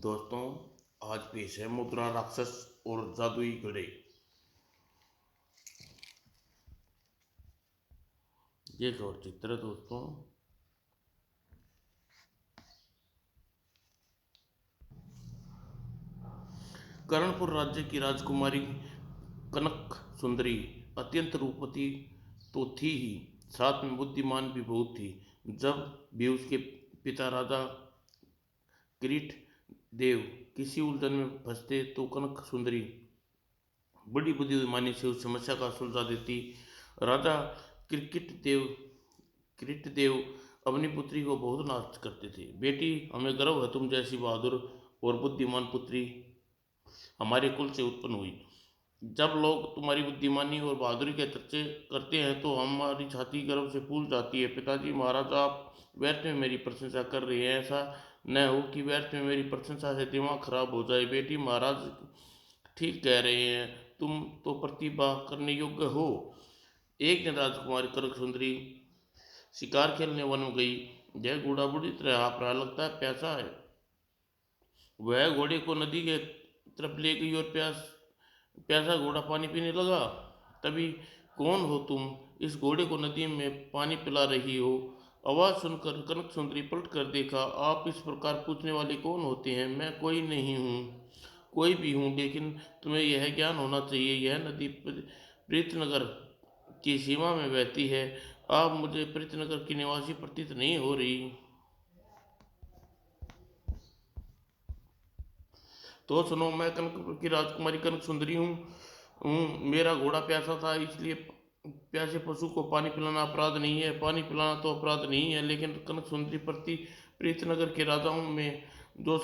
दोस्तों, आज पेश है मुद्रा राक्षस और जादुई घड़े। ये एक और चित्र है दोस्तों। कर्णपुर राज्य की राजकुमारी कनक सुंदरी अत्यंत रूपवती तो थी ही, साथ में बुद्धिमान भी बहुत थी। जब भी उसके पिता राजा किरीट देव किसी उलझन में फंसते तो कनक सुंदरी बड़ी बुद्धिमानी से उस समस्या का सुलझा देती। राजा क्रिकेट देव किरीट देव अपनी पुत्री को बहुत नाज करते थे। बेटी, हमें गर्व है तुम जैसी बहादुर और बुद्धिमान पुत्री हमारे कुल से उत्पन्न हुई। जब लोग तुम्हारी बुद्धिमानी और बहादुरी के चर्चे करते हैं तो हमारी छाती गर्व से फूल जाती है। पिताजी महाराज, आप व्यर्थ में मेरी प्रशंसा कर रहे हैं। ऐसा न हो कि व्यर्थ में मेरी प्रशंसा से दिमाग खराब हो जाए। बेटी महाराज ठीक कह रहे हैं, तुम तो प्रतिभा करने योग्य हो। एक दिन राजकुमारी कनक सुंदरी शिकार खेलने वन में गई। यह घोड़ा बुरी तरह हाँफ रहा, लगता है प्यासा है। वह घोड़े को नदी के तरफ ले गई और प्यासा घोड़ा पानी पीने लगा। तभी, कौन हो तुम, इस घोड़े को नदी में पानी पिला रही हो? आवाज़ सुनकर कनक सुंदरी पलट कर देखा। आप इस प्रकार पूछने वाले कौन होते हैं? मैं कोई नहीं हूँ, कोई भी हूँ, लेकिन तुम्हें यह ज्ञान होना चाहिए, यह नदी प्रीतनगर की सीमा में बहती है। आप मुझे प्रीतनगर की निवासी प्रतीत नहीं हो रही। तो सुनो, मैं कनकपुर की राजकुमारी कनक सुंदरी मेरा घोड़ा प्यासा था, इसलिए प्यासे पशु को पानी पिलाना अपराध नहीं है। पानी पिलाना तो अपराध नहीं है, लेकिन कनक सुंदरी प्रति प्रीतनगर के राजाओं में जो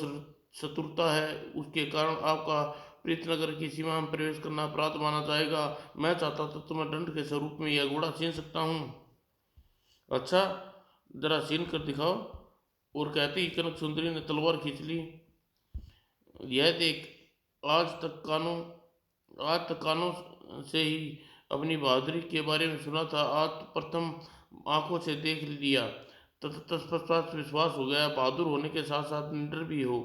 शत्रुता है, उसके कारण आपका प्रीतनगर की सीमा में प्रवेश करना अपराध माना जाएगा। मैं चाहता तो तुम्हें दंड के स्वरूप में यह घोड़ा छीन सकता हूँ। अच्छा, जरा छीन कर दिखाओ। और कहते ही कनक सुंदरी ने तलवार खींच ली। यह देख, आज तक कानों आज तक कानों से ही अपनी बहादुरी के बारे में सुना था, आज तो प्रथम आंखों से देख लिया। तत्पश्चात विश्वास हो गया। बहादुर होने के साथ साथ निडर भी हो।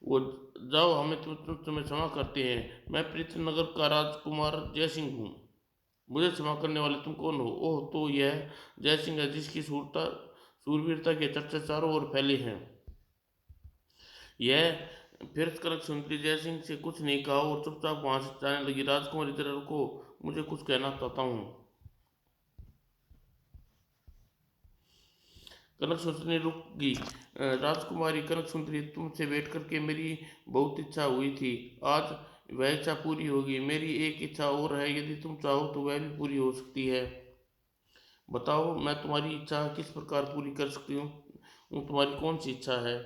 वो, जाओ, हमें तुम्हें क्षमा करते हैं। मैं पृथ्वीनगर का राजकुमार जयसिंह हूँ। मुझे क्षमा करने वाले तुम कौन हो? ओह, तो यह जयसिंह है, जिसकी सूरवीरता के चर्चे चारों ओर फैले हैं। यह फिर कनक सुंदरी जयसिंह से कुछ नहीं कहा और चुपचाप वहां से जाने लगी। राजकुमारी, जरा रुको, मुझे कुछ कहना चाहता हूँ। कनक सुंदरी रुक गई। राजकुमारी कनक सुंदरी, तुमसे भेंट करके मेरी बहुत इच्छा हुई थी। आज वह इच्छा पूरी होगी। मेरी एक इच्छा और है, यदि तुम चाहो तो वह भी पूरी हो सकती है। बताओ, मैं तुम्हारी इच्छा किस प्रकार पूरी कर सकती हूँ? तुम्हारी कौन सी इच्छा है?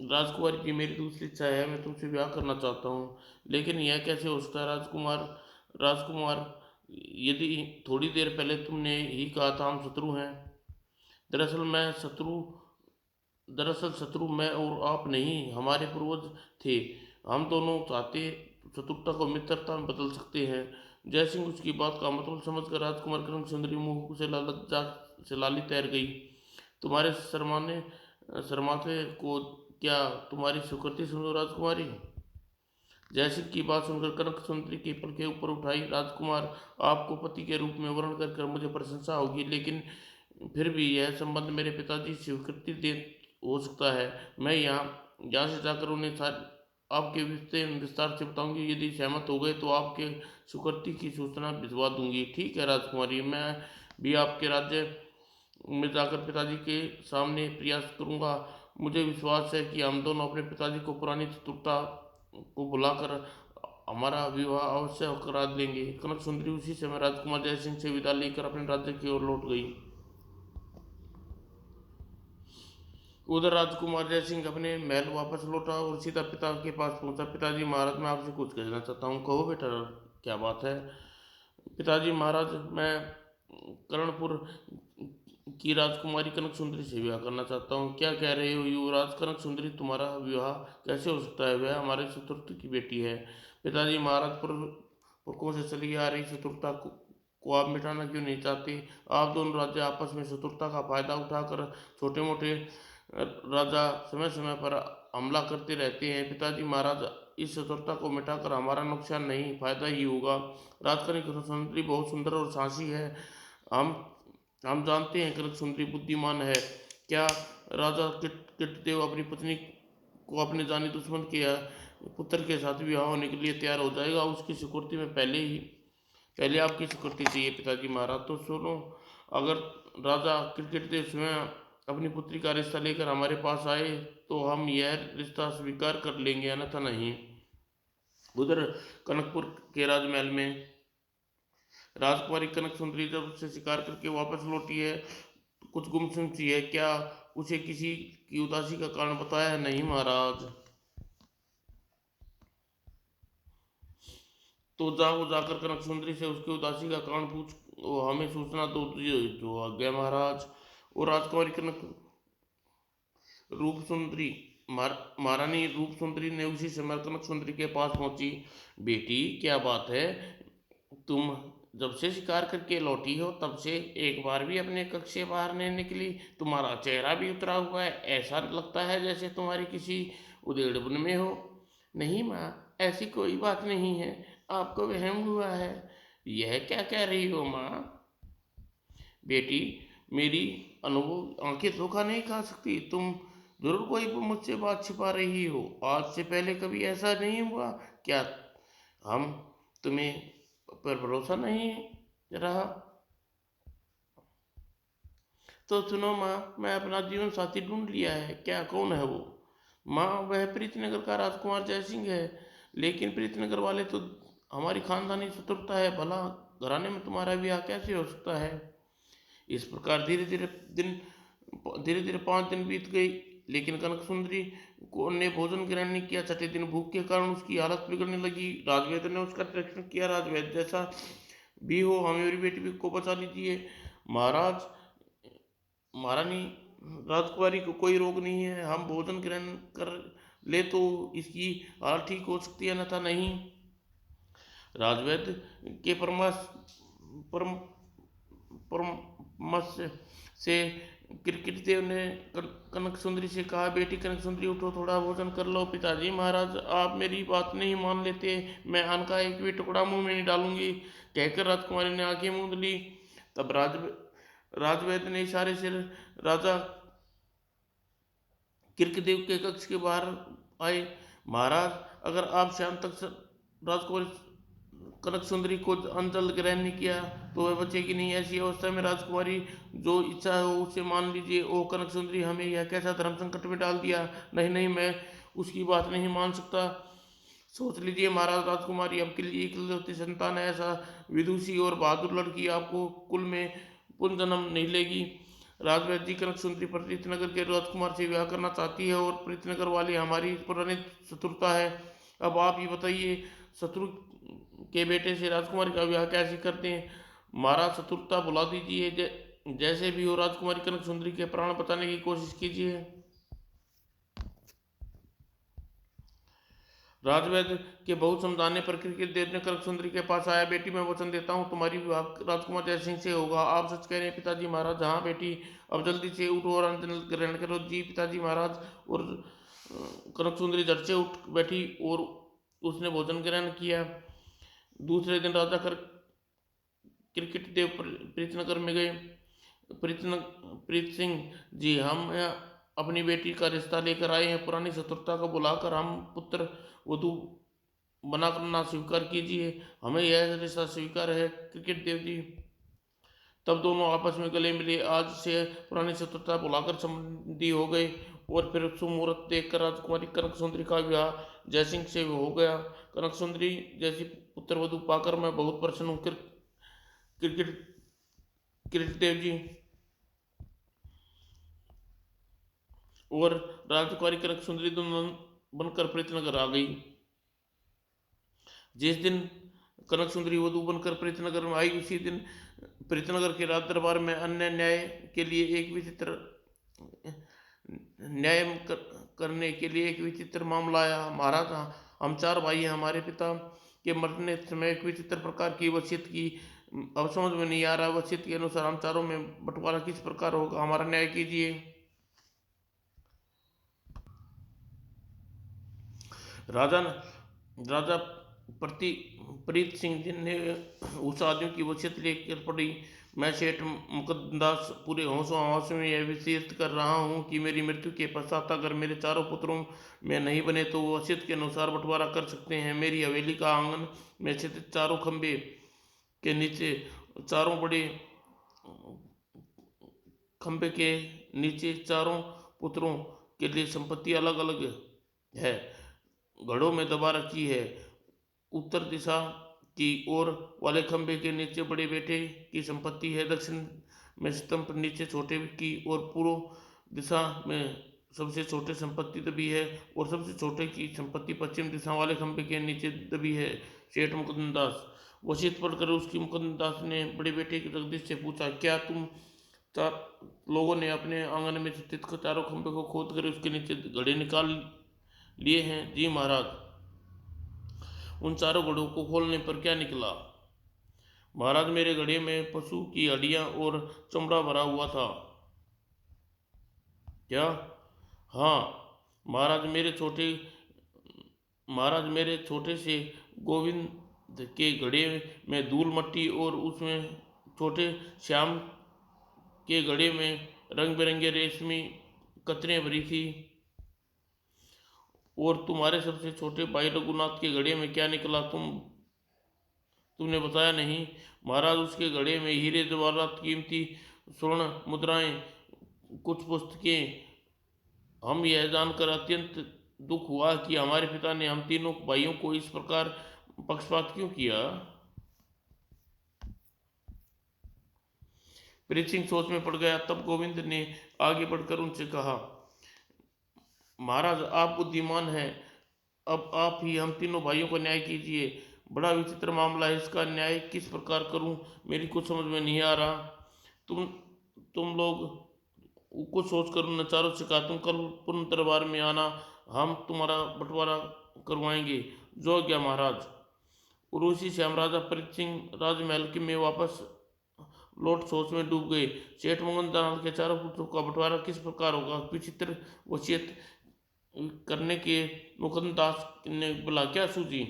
राजकुमारी की, मेरी दूसरी इच्छा है, मैं तुमसे ब्याह करना चाहता हूँ। लेकिन यह कैसे हो सकता है राजकुमार? राजकुमार, यदि थोड़ी देर पहले तुमने ही कहा था हम शत्रु हैं। दरअसल मैं शत्रु दरअसल शत्रु मैं और आप नहीं, हमारे पूर्वज थे। हम दोनों चाहते शत्रुता को मित्रता में बदल सकते हैं। जयसिंह उसकी बात का मतलब समझकर राजकुमार करण सुंदरी मुंह से लाली तैर गई। तुम्हारे शर्माते को क्या तुम्हारी स्वीकृति सुनो राजकुमारी? जयसिंह की बात सुनकर कनक सुंदरी की पलकें ऊपर उठाई। राजकुमार, आपको पति के रूप में वर्ण कर मुझे प्रशंसा होगी, लेकिन फिर भी यह संबंध मेरे पिताजी से स्वीकृति दे हो सकता है। मैं यहाँ से जाकर उन्हें आपके विस्तार से बताऊंगी। यदि सहमत हो गए तो आपके स्वीकृति की सूचना भिजवा दूंगी। ठीक है राजकुमारी, मैं भी आपके राज्य में जाकर पिताजी के सामने प्रयास करूंगा। मुझे विश्वास है कि हम दोनों अपने पिताजी को पुरानी चतुरता को बुलाकर हमारा विवाह अवश्य करा लेंगे। कनक सुंदरी उसी समय राजकुमार जयसिंह से विदा लेकर अपने राज्य की ओर लौट गई। उधर राजकुमार जयसिंह अपने महल वापस लौटा और सीधा पिता के पास पहुंचा। पिताजी महाराज, मैं आपसे कुछ कहना चाहता हूँ। कहो बेटा, क्या बात है? पिताजी महाराज, मैं कर्णपुर की राजकुमारी कनक सुंदरी से विवाह करना चाहता हूँ। क्या कह रहे हो युवराज? कनक सुंदरी तुम्हारा विवाह कैसे हो सकता है? वह हमारे शत्रुघ्न की बेटी है। पिताजी महाराज, पुरखों से चली आ रही शत्रुता को आप मिटाना क्यों नहीं चाहते? आप दोनों राज्य आपस में शत्रुता का फायदा उठाकर छोटे मोटे राजा समय समय पर हमला करते रहते हैं। पिताजी महाराज, इस शत्रुता को मिटाकर हमारा नुकसान नहीं फायदा ही होगा। राजकनिक कनक सुंदरी बहुत सुंदर और साहसी है। हम हम जानते हैं कनक सुंदरी बुद्धिमान है। क्या राजा कृतदेव अपनी पत्नी को अपने जानी दुश्मन के पुत्र के साथ विवाह होने के लिए तैयार हो जाएगा? उसकी सिक्योरिटी में पहले आपकी सिक्योरिटी चाहिए पिताजी महाराज। तो सुनो, अगर राजा कृतदेव स्वयं अपनी पुत्री का रिश्ता लेकर हमारे पास आए तो हम यह रिश्ता स्वीकार कर लेंगे, अन्यथा नहीं। उधर कनकपुर के राजमहल में राजकुमारी कनक सुंदरी जब से शिकार करके वापस लौटी है, कुछ गुमसुम सी है। क्या उसे किसी की उदासी का कारण बताया है? नहीं महाराज। तो जाओ, जाकर कनक सुंदरी से उसकी उदासी का कारण पूछ, वो हमें सूचना दो जो आज्ञा महाराज। और राजकुमारी कनक रूप सुंदरी महारानी रूप सुंदरी ने उसी समय कनक सुंदरी के पास पहुंची। बेटी, क्या बात है? तुम जब से शिकार करके लौटी हो तब से एक बार भी अपने कक्ष से बाहर नहीं निकली। तुम्हारा चेहरा भी उतरा हुआ है, ऐसा लगता है जैसे तुम्हारी किसी उधेड़बुन में हो। नहीं माँ, ऐसी कोई बात नहीं है, आपको वहम हुआ है। यह क्या कह रही हो माँ? बेटी, मेरी अनुभव आंखें धोखा नहीं खा सकती। तुम जरूर कोई मुझसे बात छिपा रही हो। आज से पहले कभी ऐसा नहीं हुआ। क्या हम तुम्हें पर भरोसा नहीं रहा? तो सुनो माँ, मैं अपना जीवन साथी ढूंढ लिया है। क्या, कौन है वो? माँ, वह प्रीतनगर का राजकुमार जयसिंह है। लेकिन प्रीतनगर वाले तो हमारी खानदानी शत्रुता है। भला घराने में तुम्हारा ब्याह कैसे हो सकता है? इस प्रकार धीरे धीरे 5 दिन बीत गई, लेकिन कनक सुंदरी को ने भोजन ग्रहण नहीं किया। छठे दिन भूख के कारण उसकी हालत बिगड़ने लगी। राजवैद्य ने उसका निरीक्षण किया। राजवैद्य, जैसा भी हो हमारी बेटी को बचा लीजिए। महाराज, महारानी राजकुमारी को कोई रोग नहीं है। हम भोजन ग्रहण कर ले तो इसकी हालत ठीक हो सकती है, अन्यथा नहीं। राजवैद्य के परम परामर्श से कृतदेव ने कनक सुंदरी से कहा, बेटी कनक सुंदरी, उठो, थोड़ा भोजन कर लो। पिताजी महाराज, आप मेरी बात नहीं मान लेते, मैं अन्न का एक भी टुकड़ा मुंह में नहीं डालूंगी, कहकर राजकुमारी ने आंखें मूंद ली। तब राजवैद्य ने इशारे से राजा कृतदेव के कक्ष के बाहर आए। महाराज, अगर आप शाम तक राजकुमारी कनक सुंदरी को अंचल ग्रहण नहीं किया तो वह बचेगी नहीं। ऐसी अवस्था में राजकुमारी जो इच्छा हो उसे मान लीजिए। ओ कनक सुंदरी, हमें यह कैसा धर्म संकट में डाल दिया। नहीं नहीं, मैं उसकी बात नहीं मान सकता। सोच लीजिए महाराज, राजकुमारी आपके लिए इकलौती संतान है। ऐसा विदुषी और बहादुर लड़की आपको कुल में पुनर्जन्म नहीं लेगी। राजवैद्य जी, कनक सुंदरी प्रीतनगर के राजकुमार से विवाह करना चाहती है और प्रीतनगर वाली हमारी पुरानी शत्रुता है। अब आप ही बताइए, शत्रु के बेटे से राजकुमारी का विवाह कैसे करते हैं? महाराज, शत्रुता भुला दीजिए। जैसे भी हो राजकुमारी कनक सुंदरी के प्राण बचाने की कोशिश कीजिए। राजवैद्य के बहुत समझाने पर कृतदेव ने कनक सुंदरी के पास आया। बेटी, मैं वचन देता हूँ तुम्हारी विवाह राजकुमार जय सिंह से होगा। आप सच कह रहे हैं पिताजी महाराज? हाँ बेटी, अब जल्दी से उठो और अन्न ग्रहण करो। जी पिताजी महाराज। और कनक सुंदरी झट से उठ बैठी और उसने भोजन ग्रहण किया। दूसरे दिन राजा क्रिकेट देव प्रीतनगर में गए। प्रीत सिंह जी, हम अपनी बेटी का रिश्ता लेकर आए हैं। पुरानी शत्रुता को बुलाकर हम पुत्र वधू बना करना स्वीकार कीजिए। हमें यह रिश्ता स्वीकार है क्रिकेट देव जी। तब दोनों आपस में गले मिले। आज से पुरानी शत्रुता बुलाकर संबंधी हो गए और फिर सुमुहूर्त देखकर राजकुमारी कनक सुंदरी का विवाह जयसिंह से हो गया। कनक सुंदरी जैसी पुत्र वधू पाकर मैं बहुत प्रसन्न हूँ क्रिकेट क्रिकेट देव जी। और राजकुमारी कनक सुंदरी दोनों बनकर प्रीतनगर आ गई। जिस दिन कनक सुंदरी वधू बनकर प्रीतनगर में आई, उसी दिन प्रीतनगर के राज दरबार में अन्य न्याय के लिए एक विचित्र न्याय करने के लिए एक विचित्र मामला आया। महाराज, हम 4 भाई हैं। हमारे पिता के मरने समय एक विचित्र प्रकार की वसीयत की। अब समझ में नहीं आ रहा, वसीयत के अनुसार हम चारों में बंटवारा किस प्रकार होगा? हमारा न्याय कीजिए। राजा राजा प्रति प्रीत सिंह जी ने उस आदमी की वसीयत लेकर पढ़ी। मैं सेठ मुकुंददास पूरे होशो हवास में यह वसीयत कर रहा हूँ कि मेरी मृत्यु के पश्चात अगर मेरे चारों पुत्रों में नहीं बने तो वो वसीयत के अनुसार बंटवारा कर सकते हैं। मेरी हवेली का आंगन में स्थित चारों खंबे के नीचे चारों बड़े खंबे के नीचे चारों पुत्रों के लिए संपत्ति अलग अलग है, घड़ों में दबा रखी है। उत्तर दिशा की ओर वाले खंबे के नीचे बड़े बेटे की संपत्ति है, दक्षिण में स्तंभ नीचे छोटे की और पूर्व दिशा में सबसे छोटे संपत्ति दबी है और सबसे छोटे की संपत्ति पश्चिम दिशा वाले खंबे के नीचे दबी है। सेठ मुकुंददास। वसीयत पढ़कर उसकी मुकुंददास ने बड़े बेटे की जगदीश से पूछा, क्या तुम चार लोगों ने अपने आंगन में स्थित चारों खंबे को खोद कर उसके नीचे घड़े निकाल लिए हैं? जी महाराज। उन चारों घड़ों को खोलने पर क्या निकला? महाराज, मेरे घड़े में पशु की हड्डियां और चमड़ा भरा हुआ था। क्या? हाँ महाराज, मेरे छोटे से गोविंद के घड़े में धूल मट्टी और उसमें छोटे श्याम के घड़े में रंग बिरंगे रेशमी कतरें भरी थी। और तुम्हारे सबसे छोटे भाई रघुनाथ के घड़े में क्या निकला? तुमने बताया नहीं। महाराज, उसके घड़े में हीरे जवाहरात, कीमती स्वर्ण मुद्राएं, कुछ पुस्तकें। हम यह जानकर अत्यंत दुख हुआ कि हमारे पिता ने हम तीनों भाइयों को इस प्रकार पक्षपात क्यों किया। प्रीत सिंह सोच में पड़ गया। तब गोविंद ने आगे बढ़कर उनसे कहा, महाराज, आप बुद्धिमान हैं, अब आप ही हम तीनों भाइयों को न्याय कीजिए। बड़ा विचित्र मामला है, इसका न्याय किस प्रकार करूं, मेरी कुछ समझ में नहीं आ रहा। तुम लोग कुछ सोचकर उन चारों से कहा, तुम कल पुनः दरबार में आना, हम तुम्हारा बंटवारा करवाएंगे। जो आज्ञा महाराज। और उसी से हम राजा प्रीत सिंह राजमहल के में वापस लौट सोच में डूब गए। सेठ मुकुंदलाल के चारों पुत्रों का बंटवारा किस प्रकार होगा? विचित्र वसीयत करने के मुकुंददास ने बोला, क्या सूझी?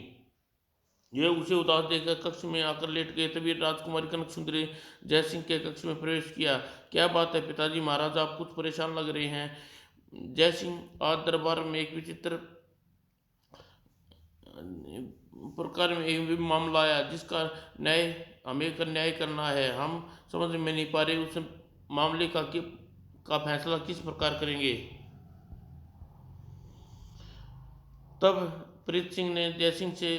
यह उसे उदास देखकर कक्ष में आकर लेट गए। तभी राजकुमारी कनक सुंदरी जयसिंह के कक्ष में प्रवेश किया। क्या बात है पिताजी? महाराज, आप कुछ परेशान लग रहे हैं। जयसिंह, आज दरबार में एक विचित्र प्रकार में एक भी मामला आया जिसका न्याय हमें न्याय करना है। हम समझ में नहीं पा रहे उस मामले का फैसला किस प्रकार करेंगे। तब प्रीत सिंह ने जयसिंह से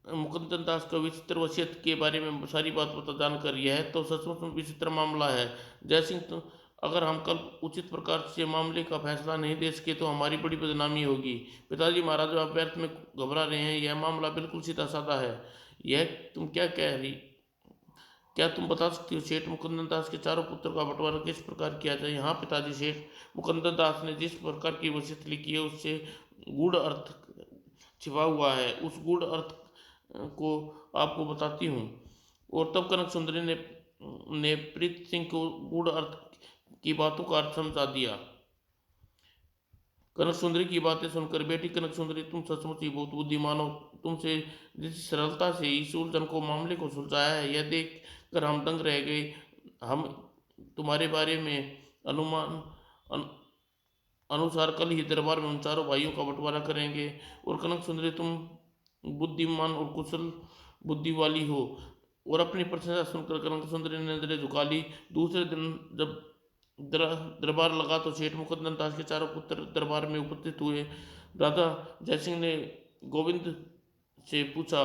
मुकुंदन दास को विचित्र वसीयत के बारे में सारी बात बता जानकर, यह तो सचमुच में विचित्र मामला है जयसिंह, तो अगर हम कल उचित प्रकार से मामले का फैसला नहीं दे सके तो हमारी बड़ी बदनामी होगी। पिताजी महाराज, आप व्यर्थ में घबरा रहे हैं, यह मामला बिल्कुल सीधा साधा है। यह तुम क्या कह रही? क्या तुम बता सकती हो सेठ मुकुंदन दास के चारों पुत्रों का बंटवारा किस प्रकार किया जाए? हाँ पिताजी, सेठ मुकुंदन दास ने जिस प्रकार की वसीयत लिखी है उससे गूढ़ अर्थ छिपा हुआ है। उस गूढ़ अर्थ को आपको बताती हूँ। और तब कनक सुंदरी ने प्रीत सिंह को गूढ़ अर्थ की बातों का अर्थ समझा दिया। कनक सुंदरी की बातें सुनकर, बेटी कनक सुंदरी, तुम सचमुच ही बहुत बुद्धिमान हो। तुमसे जिस सरलता से इस उलझन को मामले को सुलझाया है, यह देख कर हम दंग रह गए। हम तुम्हारे बारे में अनुमान अनुसार कल ही दरबार में उन चारों भाइयों का बंटवारा करेंगे। और कनक सुंदरी, तुम बुद्धिमान और कुशल बुद्धि वाली हो। और अपनी प्रशंसा सुनकर कनक सुंदरी ने नजरें झुका ली। दूसरे दिन जब दरबार लगा तो सेठ मुकुंदन दास के चारों पुत्र दरबार में उपस्थित हुए। राजा जयसिंह ने गोविंद से पूछा,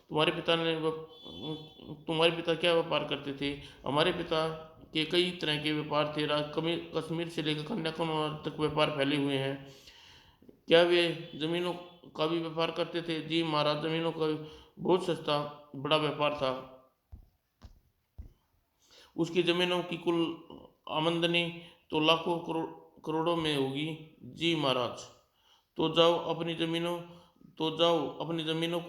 तुम्हारे पिता क्या व्यापार करते थे? हमारे पिता के कई तरह के व्यापार थे, कश्मीर से लेकर कन्याकुमारी तक व्यापार फैले हुए हैं। क्या वे जमीनों का भी व्यापार करते थे? जी महाराज, जमीनों का बहुत सस्ता बड़ा व्यापार था। उसकी जमीनों की कुल आमदनी तो लाखों करोड़ों में होगी। जी महाराज। तो जाओ अपनी जमीनों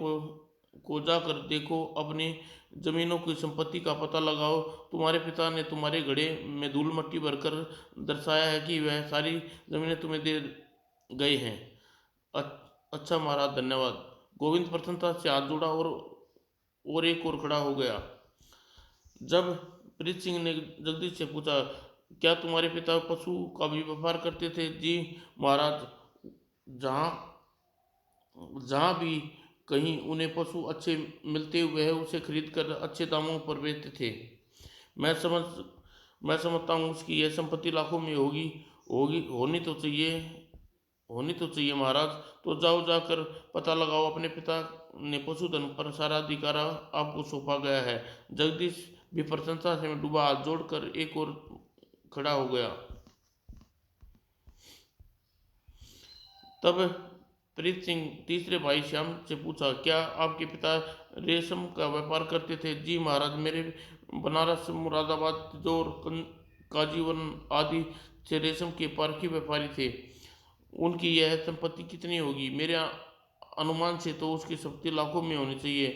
को जाकर देखो, अपनी जमीनों की संपत्ति का पता लगाओ। तुम्हारे पिता ने तुम्हारे घड़े में धूल मट्टी भरकर दर्शाया है कि वह सारी जमीनें तुम्हें दे गए हैं। अच्छा महाराज, धन्यवाद। गोविंद प्रसन्नता से हाथ जोड़ा और एक और खड़ा हो गया। जब प्रीत सिंह ने जगदीश से पूछा, क्या तुम्हारे पिता पशु का भी व्यापार करते थे? जी महाराज, जहाँ जहाँ भी कहीं उन्हें पशु अच्छे मिलते वह उसे खरीद कर अच्छे दामों पर बेचते थे। मैं समझ मैं समझता हूँ उसकी यह संपत्ति लाखों में होगी। होगी होनी तो चाहिए महाराज। तो जाओ, जाकर पता लगाओ। अपने पिता ने पशुधन पर सारा अधिकार आपको सौंपा गया है। जगदीश भी प्रशंसा से डूबा, हाथ जोड़कर एक और खड़ा हो गया। तब प्रीत सिंह तीसरे भाई श्याम से पूछा, क्या आपके पिता रेशम का व्यापार करते थे? जी महाराज, मेरे बनारस, मुरादाबाद, तिजोर, काजीवन आदि से रेशम के पारखी व्यापारी थे। उनकी यह संपत्ति कितनी होगी? मेरे अनुमान से तो उसकी संपत्ति लाखों में होनी चाहिए।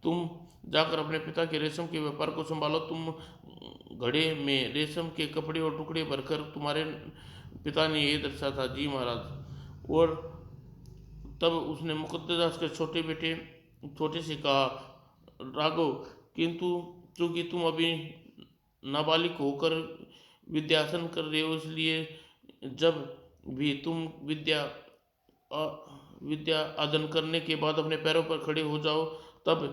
तुम जाकर अपने पिता के रेशम के व्यापार को संभालो। तुम घड़े में रेशम के कपड़े और टुकड़े भरकर तुम्हारे पिता ने यही दर्शा था। जी महाराज। और तब उसने मुकद्दस के छोटे बेटे छोटे से कहा, राघव, किंतु चूंकि तुम अभी नाबालिग होकर विद्यासन कर रहे हो, इसलिए जब भी तुम विद्या अध्ययन करने के बाद अपने पैरों पर खड़े हो जाओ, तब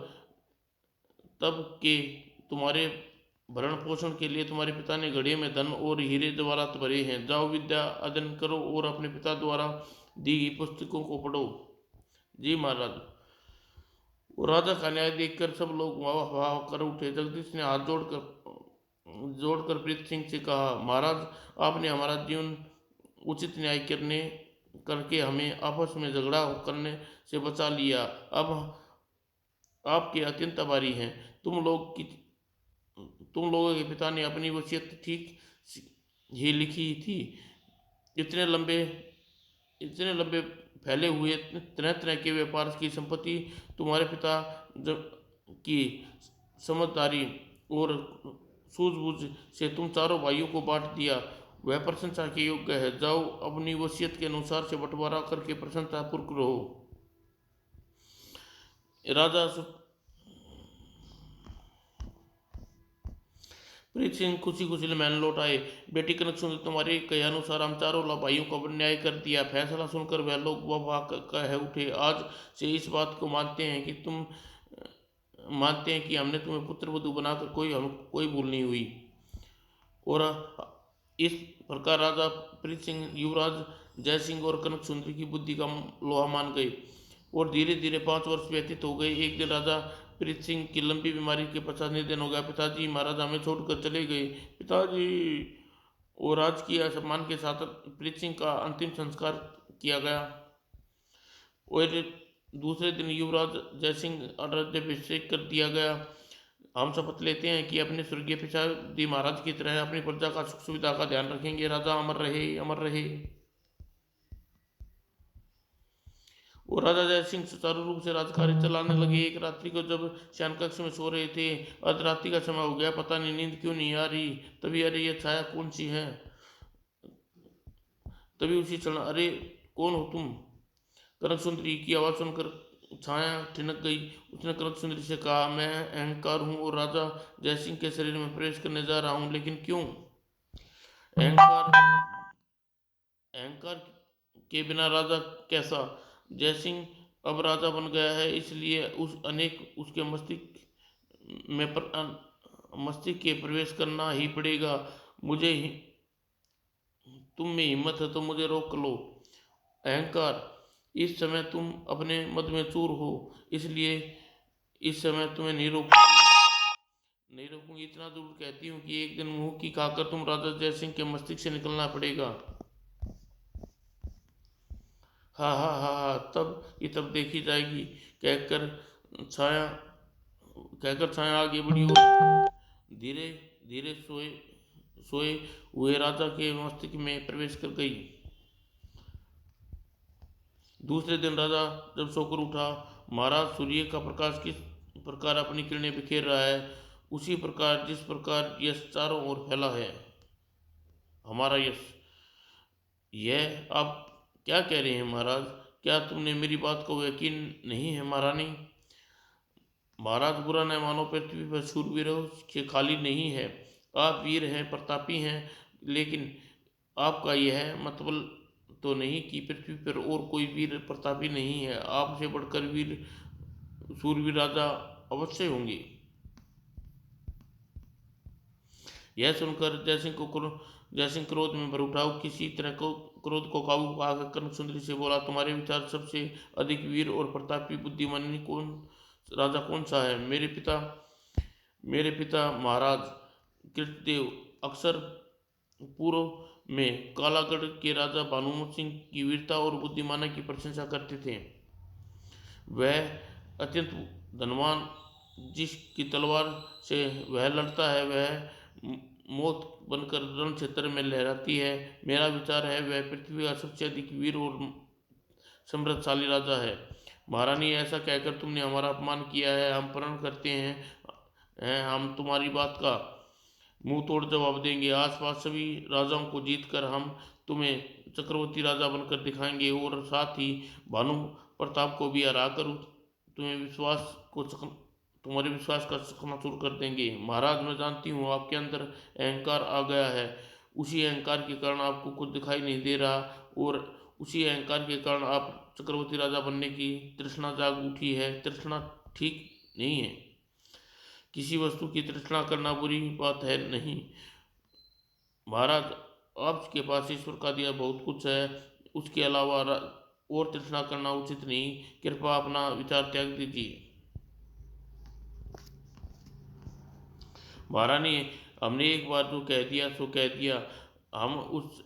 तब के तुम्हारे भरण पोषण के लिए तुम्हारे पिता ने घड़े में धन और हीरे जवाहरात भरे हैं। जाओ, विद्या अध्ययन करो और अपने पिता द्वारा दी गई पुस्तकों को पढ़ो। जी महाराज। और राजा का न्याय देखकर सब लोग वाह वाह कर उठे। जगदीश ने हाथ जोड़कर प्रीत सिंह से कहा, महाराज, आपने हमारा जीवन उचित न्याय करके हमें आपस में झगड़ा करने से बचा लिया। अब आपके अत्यंत आभारी हैं। तुम लोगों के पिता ने अपनी वसीयत ठीक ही लिखी थी। इतने लंबे इतने लंबे फैले हुए तरह तरह के व्यापार की संपत्ति तुम्हारे पिता की समझदारी और सूझबूझ से तुम चारों भाइयों को बांट दिया। वह प्रशंसा के योग्य है। जाओ, अपनी वसीयत के अनुसार से बंटवारा करके प्रसन्नता पूर्वक रहो। राजा प्रीत सिंह खुशी खुशी महल लौट आए। बेटी कनक सुंदरी, तुम्हारे कहे अनुसार हम चारों भाइयों का न्याय कर दिया। फैसला सुनकर वह लोग वाह कह उठे। आज से इस बात को मानते हैं कि हमने तुम्हें पुत्र वधू बनाकर कोई भूल नहीं हुई। और इस प्रकार राजा प्रीत सिंह युवराज जय सिंह और कनक सुंदरी की बुद्धि का लोहा मान गए। और धीरे धीरे 5 वर्ष व्यतीत हो गए। एक दिन राजा प्रीत सिंह की लंबी बीमारी के पश्चात निधन हो गया। पिताजी महाराज हमें छोड़कर चले गए। पिताजी। और राजकीय सम्मान के साथ प्रीत सिंह का अंतिम संस्कार किया गया। और दूसरे दिन युवराज जय सिंह राज्याभिषेक कर दिया गया। हम शपथ लेते हैं कि अपने स्वर्गीय पिताजी महाराज की तरह अपनी प्रजा का सुख सुविधा का ध्यान रखेंगे। राजा अमर रहे, अमर रहे। और राजा जय सिंह सुचारू रूप से राजकार्य चलाने लगे। एक रात्रि को जब शयन कक्ष में सो रहे थे, अर्धरात्रि का समय हो गया, पता नहीं नींद क्यों नहीं आ रही। तभी, अरे ये छाया कौन सी है? तभी उसी क्षण, अरे कौन हो तुम? कनक सुंदरी की आवाज सुनकर छाया ठिनक गई। उसने कनक सुंदरी से कहा, मैं अहंकार हूँ और राजा जयसिंह के शरीर में प्रवेश करने जा रहा हूँ। लेकिन क्यों? अहंकार अहंकार के बिना राजा कैसा? जयसिंह अब राजा बन गया है, इसलिए उसके मस्तिष्क के प्रवेश करना ही पड़ेगा। मुझे तुम में हिम्मत है तो मुझे रोक लो। अहंकार, इस समय तुम अपने मद में चूर हो, इसलिए इस समय तुम्हें नहीं रोकूंगी। इतना जरूर कहती हूँ कि एक दिन मुंह की खाकर तुम राजा जयसिंह के मस्तिष्क से निकलना पड़ेगा। हाँ हाँ हाँ हाँ, तब देखी जाएगी। कहकर छाया आगे बढ़ी और धीरे धीरे सोए हुए राजा के मस्तिष्क में प्रवेश कर गई। दूसरे दिन राजा जब सोकर उठा, महाराज, सूर्य का प्रकाश किस प्रकार अपनी किरणें बिखेर रहा है, उसी प्रकार जिस प्रकार यश चारों ओर फैला है, हमारा यश। यह आप क्या कह रहे हैं महाराज? क्या तुमने मेरी बात को यकीन नहीं है महारानी? महाराज, बुरा न मानो, पृथ्वी पर शूरवीरों के खाली नहीं है। आप वीर हैं, प्रतापी हैं, लेकिन आपका यह मतलब तो नहीं कि पृथ्वी पर और कोई वीर प्रतापी नहीं है। आपसे बढ़कर वीर शूरवीर राजा अवश्य होंगे। यह सुनकर जयसिंह क्रोध में भर उठा। किसी तरह को क्रोध को काबू पाकर कर्म सुंदरी से बोला, तुम्हारे विचार सबसे अधिक वीर और प्रतापी बुद्धिमानी कौन राजा कौन सा है? मेरे पिता महाराज कृतदेव अक्सर पूर्व में कालागढ़ के राजा भानुमत सिंह की वीरता और बुद्धिमानी की प्रशंसा करते थे। वह अत्यंत धनवान, जिसकी तलवार से वह लड़ता है वह मौत बनकर रण क्षेत्र में लहराती है। मेरा विचार है वह पृथ्वी का सबसे अधिक वीर और समृद्धशाली राजा है। महारानी, ऐसा कहकर तुमने हमारा अपमान किया है। हम प्रण करते हैं हम तुम्हारी बात का मुंह तोड़ जवाब देंगे। आसपास सभी राजाओं को जीतकर हम तुम्हें चक्रवर्ती राजा बनकर दिखाएंगे और साथ ही भानु प्रताप को भी हराकर तुम्हारे विश्वास का चकनाचूर कर देंगे। महाराज, मैं जानती हूँ आपके अंदर अहंकार आ गया है। उसी अहंकार के कारण आपको कुछ दिखाई नहीं दे रहा और उसी अहंकार के कारण आप चक्रवर्ती राजा बनने की तृष्णा जाग उठी है। तृष्णा ठीक नहीं है। किसी वस्तु की तृष्णा करना बुरी बात है नहीं। महाराज, आपके पास ईश्वर का दिया बहुत कुछ है, उसके अलावा और तृष्णा करना उचित नहीं। कृपया अपना विचार त्याग दीजिए। महारानी, हमने एक बार जो कह दिया सो कह दिया। हम उस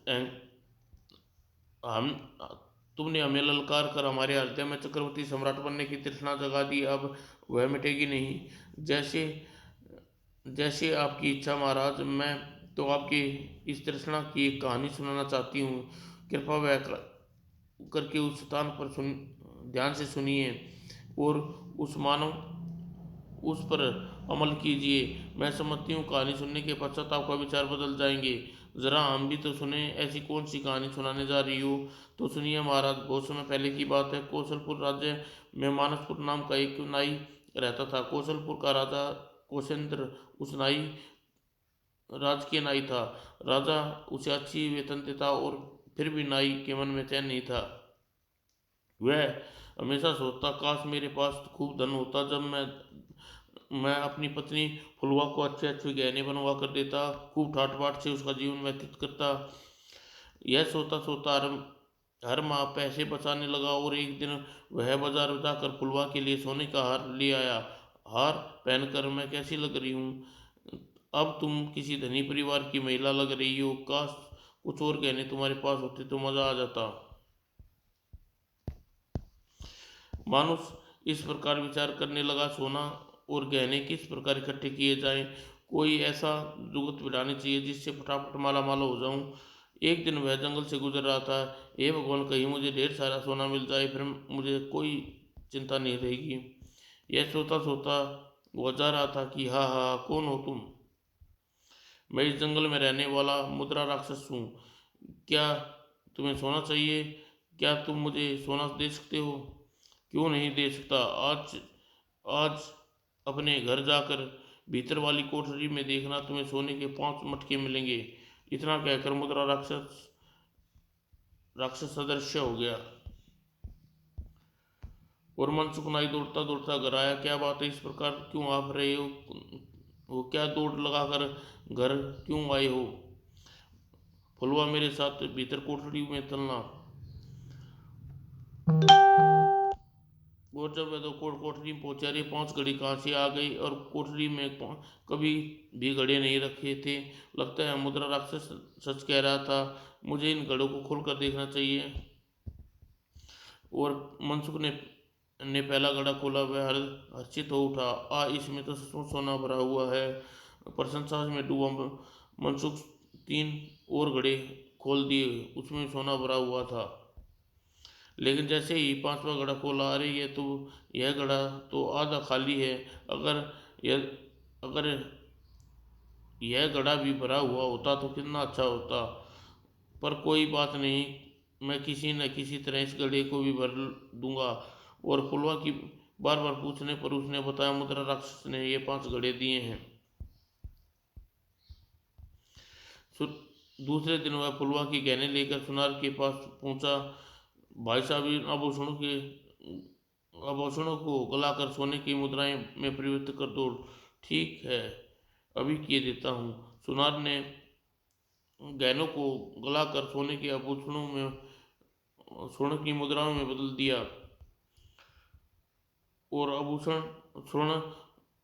हम तुमने हमें ललकार कर हमारे हृदय में चक्रवर्ती सम्राट बनने की तृष्णा जगा दी। अब वह मिटेगी नहीं। जैसे जैसे आपकी इच्छा महाराज। मैं तो आपकी इस तृष्णा की एक कहानी सुनाना चाहती हूँ। कृपया वह करके उस स्थान पर ध्यान से सुनिए और उस पर अमल कीजिए। मैं समझती हूँ कहानी सुनने के पश्चात आपका विचार बदल जाएंगे। जरा हम भी तो सुने, ऐसी कौन सी कहानी सुनाने जा रही हो? तो सुनिए महाराज। बहुत समय पहले की बात है। कौशलपुर राज्य में मानसपुर नाम का एक नाई रहता था। कौशलपुर का राजा कौशेंद्र उस राजकीय नाई था। राजा उसे अच्छी वेतन देता और फिर भी नाई के मन में चैन नहीं था। वह हमेशा सोचता, काश मेरे पास खूब धन होता। जब मैं अपनी पत्नी फुलवा को अच्छे अच्छे गहने बनवा कर देता, खूब ठाट बाट से उसका जीवन व्यतीत करता। यह सोता सोता हर माह पैसे बचाने लगा और एक दिन वह बाजार जाकर फुलवा के लिए सोने का हार ले आया। हार पहनकर मैं कैसी लग रही हूँ? अब तुम किसी धनी परिवार की महिला लग रही हो। काश कुछ और गहने तुम्हारे पास होते तो मजा आ जाता। मानुष इस प्रकार विचार करने लगा, सोना और गहने किस प्रकार इकट्ठे किए जाएं। कोई ऐसा जुगत बिठानी चाहिए जिससे फटाफट माला माल हो जाऊं। एक दिन वह जंगल से गुजर रहा था। हे भगवान, कहीं मुझे ढेर सारा सोना मिल जाए, फिर मुझे कोई चिंता नहीं रहेगी। यह सोता सोता वो जा रहा था कि हाँ हाँ, कौन हो तुम? मैं इस जंगल में रहने वाला मुद्रा राक्षस हूँ। क्या तुम्हें सोना चाहिए? क्या तुम मुझे सोना दे सकते हो? क्यों नहीं दे सकता। आज आज अपने घर जाकर भीतर वाली कोठरी में देखना, तुम्हें सोने के 5 मटके मिलेंगे। इतना कहकर मुद्रा राक्षस अदृश्य हो गया और मनसुख नाई दौड़ता दौड़ता घर आया। क्या बात है, इस प्रकार क्यों आप रहे हो? क्या दौड़ लगाकर घर क्यों आए हो? फुलवा, मेरे साथ भीतर कोठरी में चलना। और जब वह तो कोठरी में पहुंचा, रही 5 घड़ी कहाँ से आ गई? और कोठरी में कभी भी घड़े नहीं रखे थे। लगता है मुद्रा राक्षस सच कह रहा था। मुझे इन घड़ों को खोल कर देखना चाहिए। और मनसुख ने पहला घड़ा खोला। वह हर्षित हो उठा, इसमें तो सचमुच सोना भरा हुआ है। प्रशंसा में डूबा मनसुख 3 और घड़े खोल दिए। उसमें सोना भरा हुआ था। लेकिन जैसे ही 5वां घड़ा खोला, अरे यह घड़ा तो आधा खाली है। अगर यह घड़ा भी भरा हुआ होता तो कितना अच्छा होता। पर कोई बात नहीं, मैं किसी न किसी तरह इस घड़े को भी भर दूंगा। और पुलवा की बार बार पूछने पर उसने बताया, मुद्रा राक्षस ने ये 5 घड़े दिए हैं। दूसरे दिन वह पुलवा की गहने लेकर सुनार के पास पहुंचा। भाई साहब, इन आभूषणों को गलाकर सोने की मुद्राएं में परिवर्तित कर दो। ठीक है, अभी किए देता हूँ। सुनार ने गहनों को गलाकर सोने की मुद्राओं में बदल दिया। और आभूषण स्वर्ण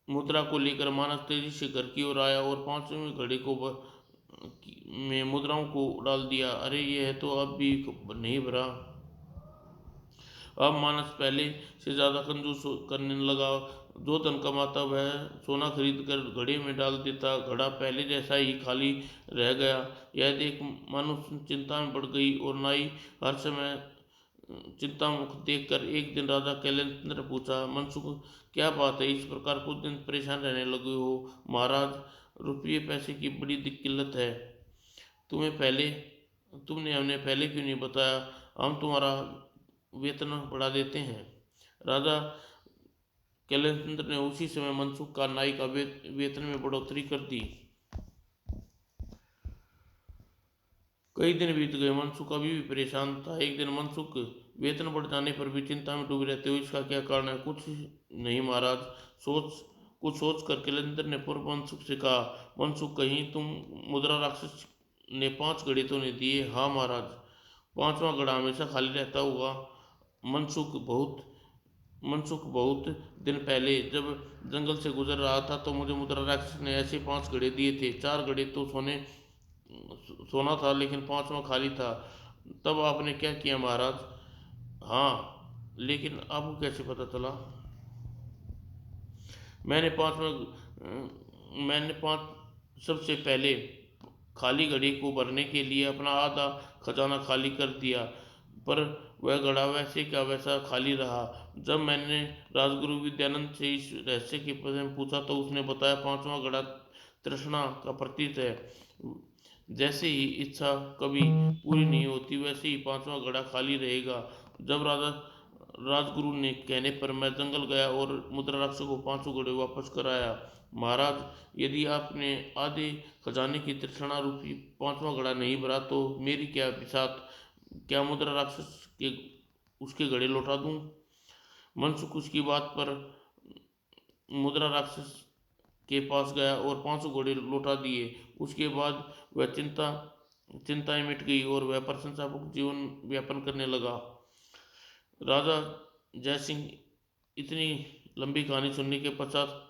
मुद्रा को लेकर मानस तेजी से घर की ओर आया और 5वें घड़े को में मुद्राओं को डाल दिया। अरे, यह तो अब भी नहीं भरा। अब मानस पहले से ज्यादा कंजूस करने लगा। जो धन कमाता वह सोना खरीद कर घड़े में डाल देता। घड़ा पहले जैसा ही खाली रह गया। यह देख मानुष चिंता में पड़ गई और नाई हर समय चिंता मुक्त देखकर एक दिन राजा कैलेंद्र ने पूछा, मनसुख, क्या बात है, इस प्रकार कुछ दिन परेशान रहने लगे हो? महाराज, रुपये पैसे की बड़ी किल्लत है। तुम्हें पहले तुमने हमें पहले क्यों नहीं बताया? हम तुम्हारा वेतन बढ़ा देते हैं। राजा कैलेंद्र ने उसी समय मनसुख का नाई का वेतन में बढ़ोतरी कर दी। कई दिन बीत गए। मनसुख अभी भी परेशान था। एक दिन मनसुख वेतन बढ़ जाने पर भी चिंता में डूबे रहते हो। इसका क्या कारण है? कुछ नहीं महाराज। कुछ सोच कर कैलेंडर ने पूर्व मनसुख से कहा, मनसुख, कहीं तुम मुद्रा राक्षस ने 5 घड़े तो नहीं दिए? हाँ महाराज, 5वां घड़ा हमेशा खाली रहता होगा। मनसुख, बहुत दिन पहले जब जंगल से गुजर रहा था तो मुझे मुद्रा राक्षस ने ऐसे 5 घड़े दिए थे। 4 घड़े तो सोना था, लेकिन 5वां खाली था। तब आपने क्या किया महाराज? हाँ, लेकिन आपको कैसे पता चला? मैंने मैंने पांच सबसे पहले खाली घड़ी को भरने के लिए अपना आधा खजाना खाली कर दिया, पर वह घड़ा वैसे का वैसा खाली रहा। जब मैंने राजगुरु विद्यानंद से इस रहस्य के बारे में पूछा तो उसने बताया, 5वां घड़ा तृष्णा का प्रतीक है। जैसे ही इच्छा कभी पूरी नहीं होती, वैसे ही 5वां घड़ा खाली रहेगा। जब राजगुरु ने कहने पर मैं जंगल गया और मुद्रा राक्षस को 5 घड़े वापस कर आया। महाराज, यदि आपने आधे खजाने की तृष्णा रूपी 5वां घड़ा नहीं भरा तो मेरी क्या बिसात? क्या मुद्रा राक्षस के उसके घड़े लौटा दूं? मनसुख उसकी बात पर मुद्रा राक्षस के पास गया और 5 घोड़े लौटा दिए। उसके बाद वह चिंताएं मिट गई और वह प्रशंसापूर्वक जीवन यापन करने लगा। राजा जयसिंह इतनी लंबी कहानी सुनने के पश्चात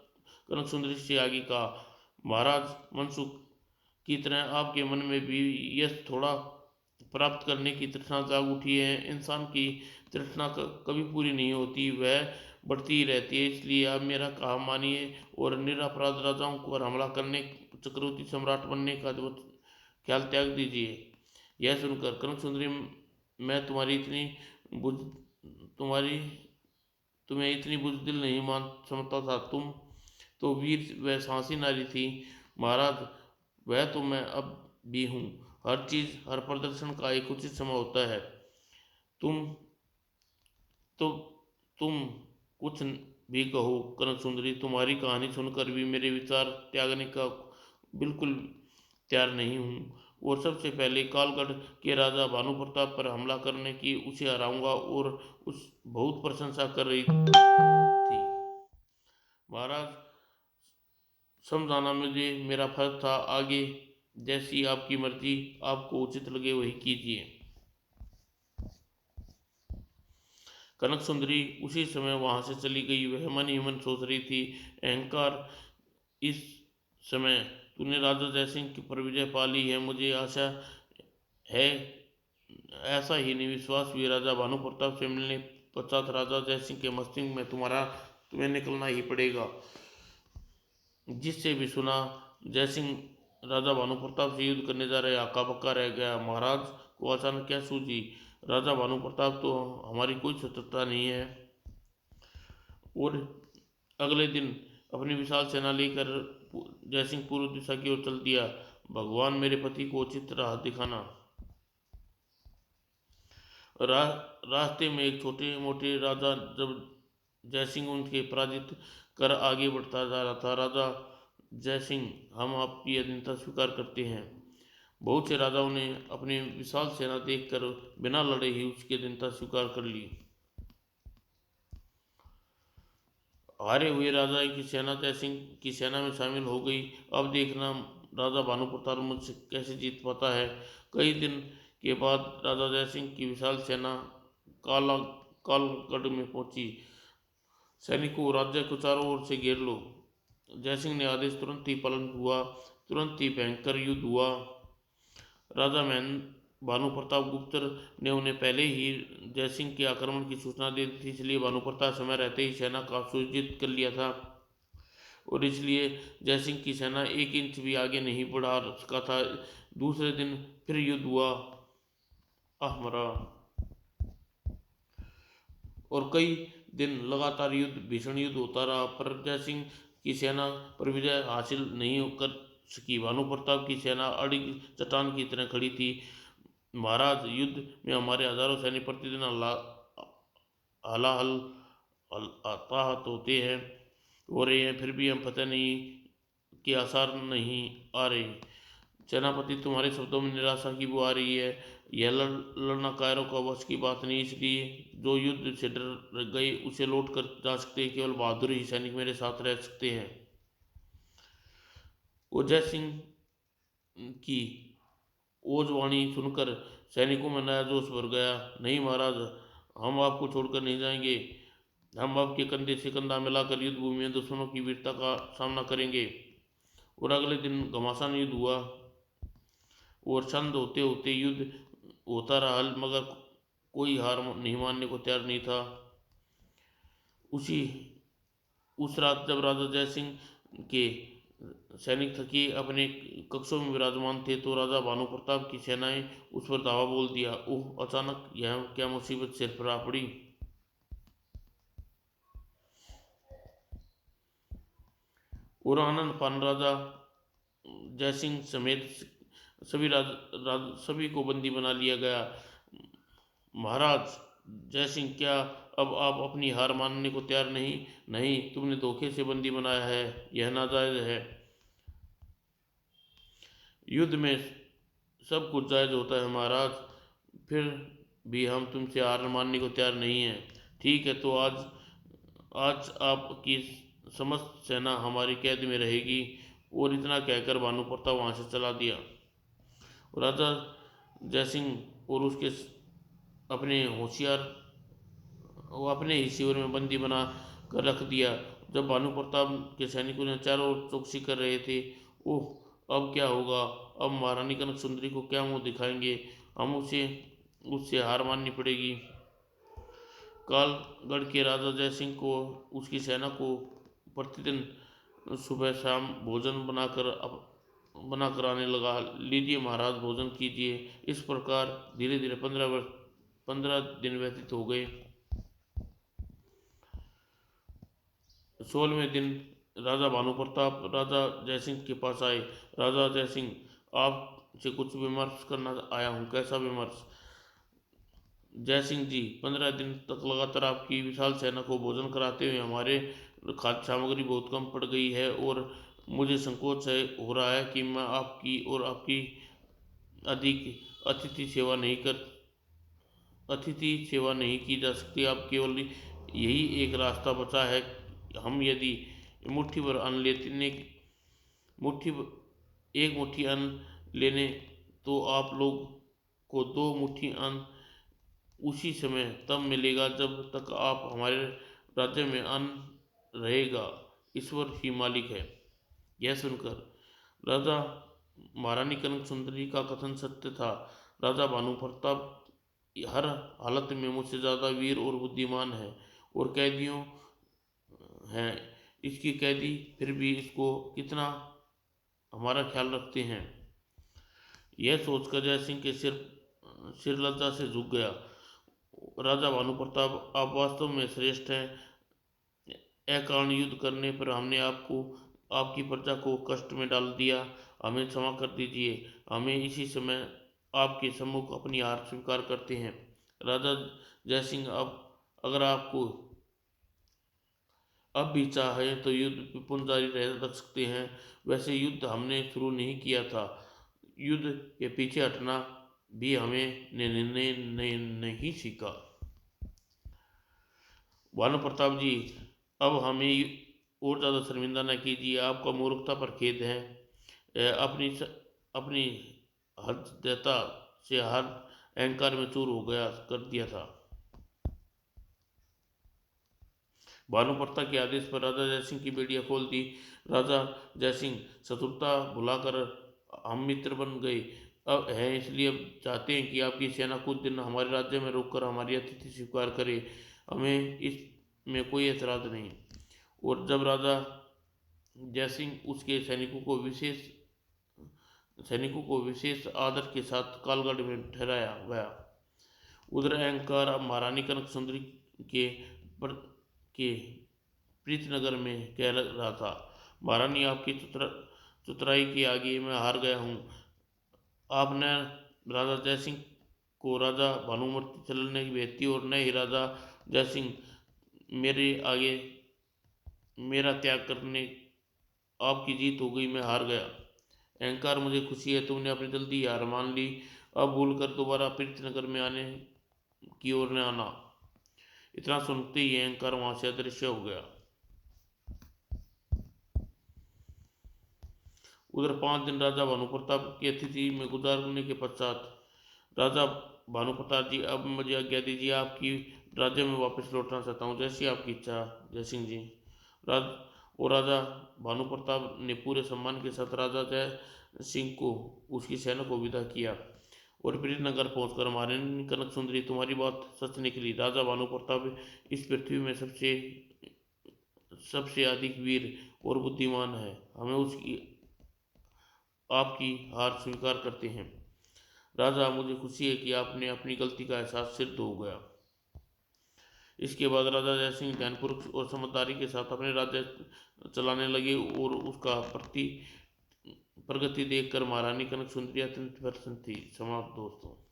कनक सुंदरी से आगे कहा, महाराज, मनसुख की तरह आपके मन में भी यश थोड़ा प्राप्त करने की तृष्णा जाग उठी है। इंसान की तृष्णा कभी पूरी नहीं होती, वह बढ़ती ही रहती है। इसलिए आप मेरा कहा मानिए और निरपराध राजाओं पर हमला करने, चक्रवर्ती सम्राट बनने का ख्याल त्याग दीजिए। यह सुनकर कनक सुंदरी, मैं बुझ तुम्हारी तुम्हें इतनी बुजदिल नहीं मान समझता था। तुम तो वीर व साहसी नारी थी। महाराज, वह तो मैं अब भी हूँ। हर प्रदर्शन का एक उचित समय होता है। तुम तो तुम कुछ भी कहो कनक सुंदरी, तुम्हारी कहानी सुनकर भी मेरे विचार त्यागने का बिल्कुल तैयार नहीं हूँ। और सबसे पहले कालगढ़ के राजा भानु प्रताप पर हमला करने की उसे हराऊंगा। और उस बहुत प्रशंसा कर रही थी। महाराज, समझाना मुझे मेरा फर्ज था। आगे जैसी आपकी मर्जी, आपको उचित लगे वही कीजिए। कनक सुंदरी उसी समय वहां से चली गई। वह मन ही मन सोच रही थी, अहंकार, इस समय तूने राजा जयसिंह की पर विजय पा ली है। मुझे आशा है, ऐसा ही नहीं विश्वास भी राजा भानु प्रताप से मिलने पश्चात राजा जयसिंह के मस्तिष्क में तुम्हें निकलना ही पड़ेगा। जिससे भी सुना, जयसिंह राजा भानु प्रताप से युद्ध करने जा रहे, आका बक्का रह गया। महाराज को अचानक क्या सूझी, राजा भानु प्रताप तो हमारी कोई शत्रुता नहीं है। और अगले दिन अपनी विशाल सेना लेकर जयसिंह पूर्व दिशा की ओर चल दिया। भगवान मेरे पति को उचित राह दिखाना। रा, रास्ते में एक छोटे मोटे राजा जब जयसिंह उनके पराजित कर आगे बढ़ता जा रहा था। राजा जयसिंह, हम आपकी अधीनता स्वीकार करते हैं। बहुत से राजाओं ने अपनी विशाल सेना देखकर बिना लड़े ही उसकी अधीनता स्वीकार कर ली। हारे हुए राजा की सेना जयसिंह की सेना में शामिल हो गई। अब देखना राजा भानु प्रताप मुझसे कैसे जीत पाता है। कई दिन के बाद राजा जयसिंह की विशाल सेना काला कालगढ़ में पहुंची। सैनिकों, राज्य को चारों ओर से घेर लो। जयसिंह ने आदेश तुरंत ही पालन हुआ। तुरंत ही भयंकर युद्ध हुआ। राजा भानु प्रताप गुप्त ने उन्हें पहले ही जयसिंह के आक्रमण की सूचना दे दी थी, इसलिए भानु प्रताप समय रहते ही सेना का सुयोजित कर लिया था और इसलिए जयसिंह की सेना एक इंच भी आगे नहीं बढ़ा सका था। दूसरे दिन फिर युद्ध हुआ। मरा और कई दिन लगातार भीषण युद्ध होता रहा, पर जयसिंह की सेना पर विजय हासिल नहीं कर सकी। भानु प्रताप की सेना अड़ी चट्टान की तरह खड़ी थी। महाराज, युद्ध में हमारे हजारों सैनिक प्रतिदिन हलाहल हताहत होते हैं हो रहे हैं, फिर भी हम फतेह नहीं के आसार नहीं आ रहे। सेनापति, तुम्हारे शब्दों में निराशा की बू आ रही है। यह लड़ना कायरों का वश की बात नहीं, इसलिए जो युद्ध से डर गए उसे लौट कर जा सकते हैं। केवल बहादुर ही सैनिक मेरे साथ रह सकते हैं। जय सिंह की ओजवाणी सुनकर सैनिकों में नया जोश भर गया। नहीं महाराज, हम आपको छोड़कर नहीं जाएंगे। हम आपके कंधे से कंधा मिलाकर युद्ध भूमि में दुश्मनों की वीरता का सामना करेंगे। और अगले दिन घमासान युद्ध हुआ और चंद होते होते युद्ध होता रहा, मगर कोई हार नहीं मानने को तैयार नहीं था। उसी उस रात जब राजा जयसिंह के सैनिक थके अपने कक्षों में विराजमान थे, तो राजा भानु प्रताप की सेनाएं उस पर धावा बोल दिया। ओह, अचानक यह क्या मुसीबत सिर पर आ पड़ी। और आनंद पान राजा जयसिंह समेत सभी को बंदी बना लिया गया। महाराज जयसिंह, क्या अब आप अपनी हार मानने को तैयार नहीं? नहीं, तुमने धोखे से बंदी बनाया है, यह नाजायज है। युद्ध में सब कुछ जायज होता है महाराज, फिर भी हम तुमसे हार मानने को तैयार नहीं हैं। ठीक है, तो आज आज आपकी समस्त सेना हमारी कैद में रहेगी। और इतना कहकर भानु प्रताप वहाँ से चला दिया। राजा जयसिंह और उसके अपने होशियार वो अपने ही शिविर में बंदी बना कर रख दिया। जब भानु प्रताप के सैनिकों ने चारों ओर चौकसी कर रहे थे, ओह, अब क्या होगा? अब महारानी कनक सुंदरी को क्या मुंह दिखाएंगे? हम उससे हार माननी पड़ेगी। कालगढ़ के राजा जयसिंह को उसकी सेना को प्रतिदिन सुबह शाम भोजन बनाकर आने लगा। लीजिए महाराज, भोजन कीजिए। इस प्रकार धीरे धीरे 15 दिन व्यतीत हो गए। 16वें दिन राजा भानु प्रताप राजा जयसिंह के पास आए। राजा जयसिंह, आपसे कुछ विमर्श करना आया हूँ। कैसा विमर्श? जयसिंह जी, 15 दिन तक लगातार आपकी विशाल सेना को भोजन कराते हुए हमारे खाद्य सामग्री बहुत कम पड़ गई है और मुझे संकोच हो रहा है कि मैं आपकी और आपकी अधिक अतिथि सेवा नहीं की जा सकती। आप केवल यही एक रास्ता बचा है। हम यदि मुट्ठी भर अन्न लेने मुट्ठी एक मुट्ठी अन्न लेने तो आप लोग को 2 मुट्ठी अन्न उसी समय तब मिलेगा जब तक आप हमारे राज्य में अन्न रहेगा। ईश्वर ही मालिक है। यह सुनकर राजा महारानी कनक सुंदरी का कथन सत्य था। राजा भानु प्रताप हर हालत में मुझसे ज़्यादा वीर और बुद्धिमान है और कैदियों हैं इसकी कैदी, फिर भी इसको कितना हमारा ख्याल रखते हैं। यह सोचकर जयसिंह के सिर लज्जा से झुक गया। राजा भानु प्रताप, आप वास्तव में श्रेष्ठ हैं। अकारण युद्ध करने पर हमने आपकी प्रजा को कष्ट में डाल दिया। हमें क्षमा कर दीजिए। हमें इसी समय आपके सम्मुख अपनी हार स्वीकार करते हैं। राजा जयसिंह, अब अगर आपको अब भी चाहे तो युद्ध पुनः जारी रख सकते हैं। वैसे युद्ध हमने शुरू नहीं किया था। युद्ध के पीछे हटना भी हमें नहीं सीखा। भानु प्रताप जी, अब हमें और ज़्यादा शर्मिंदा न कीजिए, आपका मूर्खता पर खेद है। अपनी हृदयता से हर अहंकार में चूर हो गया कर दिया था। भानु प्रताप के आदेश पर राजा जयसिंह की बेड़ियां खोल दी। राजा जयसिंह शत्रुता भुलाकर हम मित्र बन गए अब हैं, इसलिए अब चाहते हैं कि आपकी सेना कुछ दिन हमारे राज्य में रुककर हमारी अतिथि स्वीकार करे। हमें इसमें कोई ऐतराज नहीं। और जब राजा जयसिंह उसके सैनिकों को विशेष आदर के साथ कालगढ़ में ठहराया गया। उधर अहंकार अब महारानी कनक सुंदरी के पर के प्रीतनगर में कह रहा था, महारानी आपकी चतुराई के आगे मैं हार गया हूँ। आपने राजा जयसिंह को राजा भानुमति चलने की भेजती और न ही राजा जयसिंह मेरे आगे मेरा त्याग करने। आपकी जीत हो गई, मैं हार गया। अहंकार, मुझे खुशी है तुमने अपनी जल्दी हार मान ली। अब भूल कर दोबारा प्रीतनगर में आने की ओर न आना। इतना सुनते ही अहंकार वहां से अदृश्य हो गया। उधर 5 दिन राजा भानुप्रताप की अतिथि में गुजारने के पश्चात राजा भानुप्रताप जी, अब मुझे आज्ञा दीजिए, आपकी राज्य में वापस लौटना चाहता हूँ, जैसी आपकी इच्छा जयसिंह जी। राज और राजा भानुप्रताप ने पूरे सम्मान के साथ राजा जय सिंह को उसकी सेना को विदा किया और प्रीतनगर पहुंचकर महारानी कनक सुंदरी, तुम्हारी बात सच निकली। राजा भानुप्रताप इस पृथ्वी में सबसे सबसे अधिक वीर और बुद्धिमान है। हमें उसकी आपकी हार स्वीकार करते हैं। राजा, मुझे खुशी है कि आपने अपनी गलती का एहसास सिद्ध हो गया। इसके बाद राजा जयसिंह ध्यानपूर्वक और समझदारी के साथ अपने राज्य चलाने लगे और उसका प्रगति देखकर महारानी कनक सुंदरी अत्यंत प्रसन्न थी। समाप्त दोस्तों।